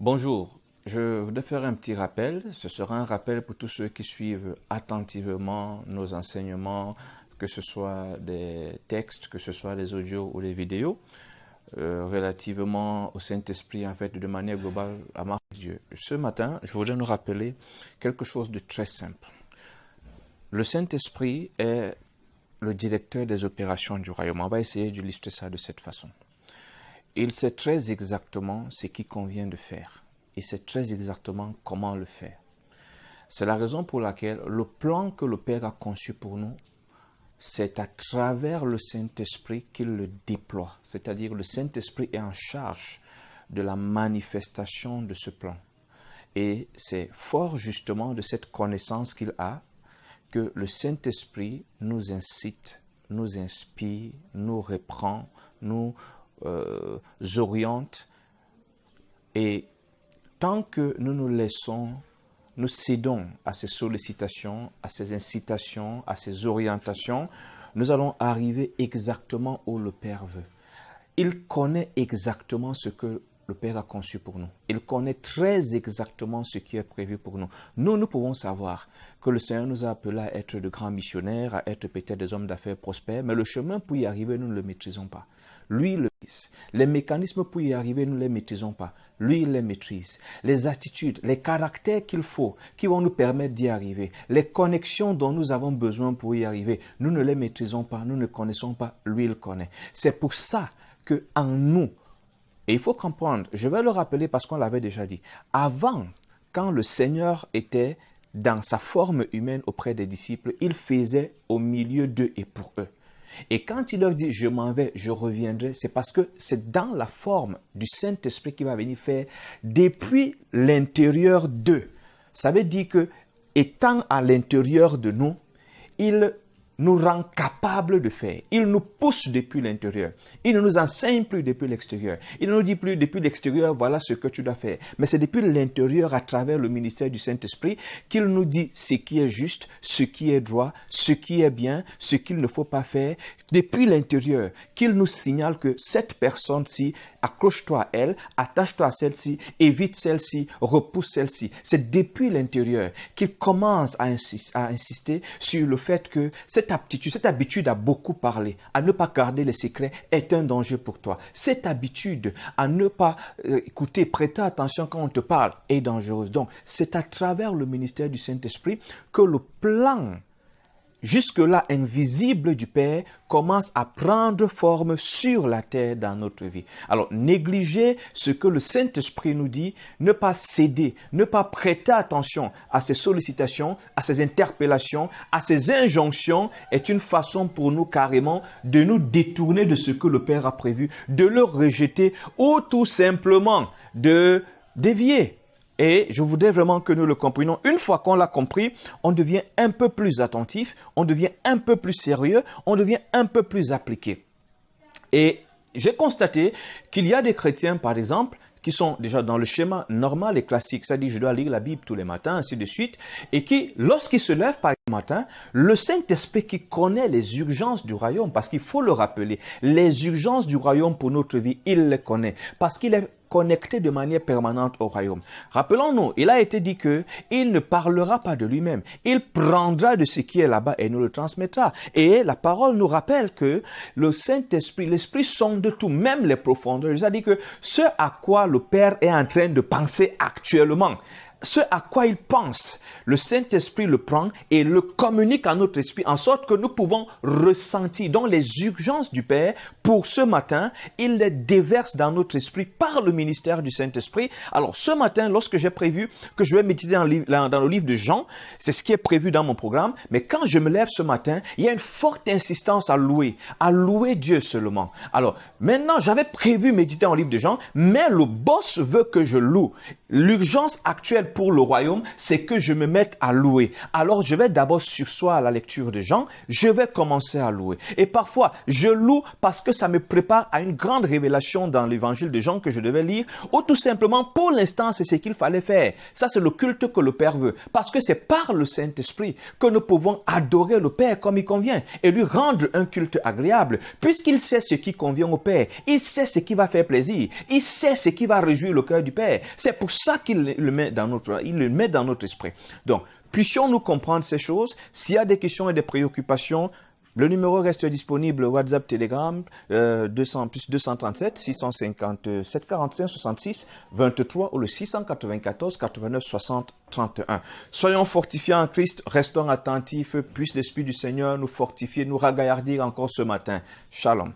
Bonjour, je voudrais faire un petit rappel. Ce sera un rappel pour tous ceux qui suivent attentivement nos enseignements, que ce soit des textes, que ce soit les audios ou les vidéos, relativement au Saint-Esprit, en fait, de manière globale, à marche de Dieu. Ce matin, je voudrais nous rappeler quelque chose de très simple. Le Saint-Esprit est le directeur des opérations du royaume. On va essayer d'illustrer ça de cette façon. Il sait très exactement ce qu'il convient de faire. Il sait très exactement comment le faire. C'est la raison pour laquelle le plan que le Père a conçu pour nous, c'est à travers le Saint-Esprit qu'il le déploie. C'est-à-dire le Saint-Esprit est en charge de la manifestation de ce plan. Et c'est fort justement de cette connaissance qu'il a que le Saint-Esprit nous incite, nous inspire, nous reprend, nous oriente. Et tant que nous nous laissons, nous cédons à ces sollicitations, à ces incitations, à ces orientations, nous allons arriver exactement où le Père veut. Il connaît exactement ce que le Père a conçu pour nous. Il connaît très exactement ce qui est prévu pour nous. Nous pouvons savoir que le Seigneur nous a appelés à être de grands missionnaires, à être peut-être des hommes d'affaires prospères, mais le chemin pour y arriver, nous ne le maîtrisons pas. Lui, le maîtrise. Les mécanismes pour y arriver, nous ne les maîtrisons pas. Lui, il les maîtrise. Les attitudes, les caractères qu'il faut, qui vont nous permettre d'y arriver, les connexions dont nous avons besoin pour y arriver, nous ne les maîtrisons pas, nous ne connaissons pas. Lui, il connaît. C'est pour ça qu'en nous, et il faut comprendre, je vais le rappeler parce qu'on l'avait déjà dit, avant, quand le Seigneur était dans sa forme humaine auprès des disciples, il faisait au milieu d'eux et pour eux. Et quand il leur dit « je m'en vais, je reviendrai », c'est parce que c'est dans la forme du Saint-Esprit qui va venir faire depuis l'intérieur d'eux. Ça veut dire que, étant à l'intérieur de nous, il nous rend capables de faire. Il nous pousse depuis l'intérieur. Il ne nous enseigne plus depuis l'extérieur. Il ne nous dit plus depuis l'extérieur, voilà ce que tu dois faire. Mais c'est depuis l'intérieur, à travers le ministère du Saint-Esprit, qu'il nous dit ce qui est juste, ce qui est droit, ce qui est bien, ce qu'il ne faut pas faire. Depuis l'intérieur, qu'il nous signale que cette personne-ci, accroche-toi à elle, attache-toi à celle-ci, évite celle-ci, repousse celle-ci. C'est depuis l'intérieur qu'il commence à insister sur le fait que cette aptitude, cette habitude à beaucoup parler, à ne pas garder les secrets est un danger pour toi. Cette habitude à ne pas écouter, prêter attention quand on te parle est dangereuse. Donc, c'est à travers le ministère du Saint-Esprit que le plan jusque-là invisible du Père commence à prendre forme sur la terre dans notre vie. Alors, négliger ce que le Saint-Esprit nous dit, ne pas céder, ne pas prêter attention à ses sollicitations, à ses interpellations, à ses injonctions, est une façon pour nous carrément de nous détourner de ce que le Père a prévu, de le rejeter ou tout simplement de dévier. Et je voudrais vraiment que nous le comprenions. Une fois qu'on l'a compris, on devient un peu plus attentif, on devient un peu plus sérieux, on devient un peu plus appliqué. Et j'ai constaté qu'il y a des chrétiens, par exemple, qui sont déjà dans le schéma normal et classique, c'est-à-dire je dois lire la Bible tous les matins, ainsi de suite, et qui, lorsqu'ils se lèvent par le matin, le Saint-Esprit qui connaît les urgences du royaume, parce qu'il faut le rappeler, les urgences du royaume pour notre vie, il les connaît, parce qu'il est connecté de manière permanente au royaume. Rappelons-nous, il a été dit que il ne parlera pas de lui-même. Il prendra de ce qui est là-bas et nous le transmettra. Et la parole nous rappelle que le Saint-Esprit, l'Esprit sonde tout, même les profondeurs. C'est-à-dire que ce à quoi le Père est en train de penser actuellement, ce à quoi il pense, le Saint-Esprit le prend et le communique à notre esprit en sorte que nous pouvons ressentir. Donc les urgences du Père pour ce matin, il les déverse dans notre esprit par le ministère du Saint-Esprit. Alors ce matin, lorsque j'ai prévu que je vais méditer dans le livre de Jean, c'est ce qui est prévu dans mon programme, mais quand je me lève ce matin, il y a une forte insistance à louer Dieu seulement. Alors maintenant, j'avais prévu méditer dans le livre de Jean, mais le boss veut que je loue. L'urgence actuelle pour le royaume, c'est que je me mette à louer. Alors, je vais d'abord sursoir à la lecture de Jean, je vais commencer à louer. Et parfois, je loue parce que ça me prépare à une grande révélation dans l'évangile de Jean que je devais lire, ou tout simplement, pour l'instant, c'est ce qu'il fallait faire. Ça, c'est le culte que le Père veut. Parce que c'est par le Saint-Esprit que nous pouvons adorer le Père comme il convient et lui rendre un culte agréable, puisqu'il sait ce qui convient au Père. Il sait ce qui va faire plaisir. Il sait ce qui va réjouir le cœur du Père. C'est pour ça qu'il le met dans notre esprit. Donc, puissions-nous comprendre ces choses. S'il y a des questions et des préoccupations, le numéro reste disponible, WhatsApp, Telegram, 237 657 45 66 23 ou le 694 89 60 31. Soyons fortifiés en Christ, restons attentifs, puisse l'Esprit du Seigneur nous fortifier, nous ragaillardir encore ce matin. Shalom.